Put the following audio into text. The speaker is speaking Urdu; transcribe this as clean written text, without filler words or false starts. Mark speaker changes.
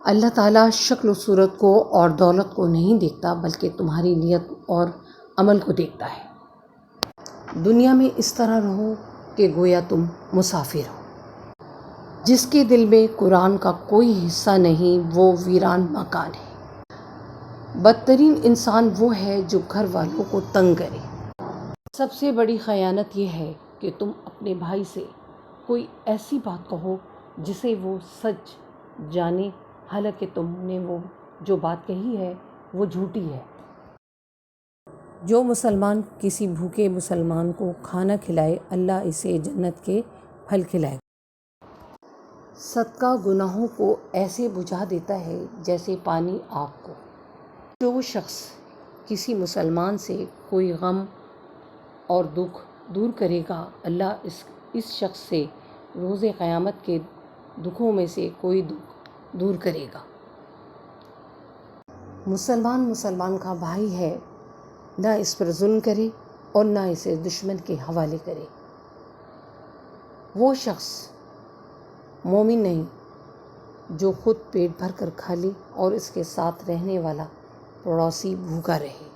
Speaker 1: اللہ تعالیٰ شکل و صورت کو اور دولت کو نہیں دیکھتا، بلکہ تمہاری نیت اور عمل کو دیکھتا ہے۔ دنیا میں اس طرح رہو کہ گویا تم مسافر ہو۔ جس کے دل میں قرآن کا کوئی حصہ نہیں وہ ویران مکان ہے۔ بدترین انسان وہ ہے جو گھر والوں کو تنگ کرے۔ سب سے بڑی خیانت یہ ہے کہ تم اپنے بھائی سے کوئی ایسی بات کہو جسے وہ سچ جانے، حالانکہ تم نے وہ جو بات کہی ہے وہ جھوٹی ہے۔ جو مسلمان کسی بھوکے مسلمان کو کھانا کھلائے، اللہ اسے جنت کے پھل کھلائے گا۔ صدقہ گناہوں کو ایسے بجھا دیتا ہے جیسے پانی آگ کو۔ جو شخص کسی مسلمان سے کوئی غم اور دکھ دور کرے گا، اللہ اس شخص سے روز قیامت کے دکھوں میں سے کوئی دکھ دور کرے گا۔ مسلمان کا بھائی ہے، نہ اس پر ظلم کرے اور نہ اسے دشمن کے حوالے کرے۔ وہ شخص مومن نہیں جو خود پیٹ بھر کر کھا لے اور اس کے ساتھ رہنے والا پڑوسی بھوکا رہے۔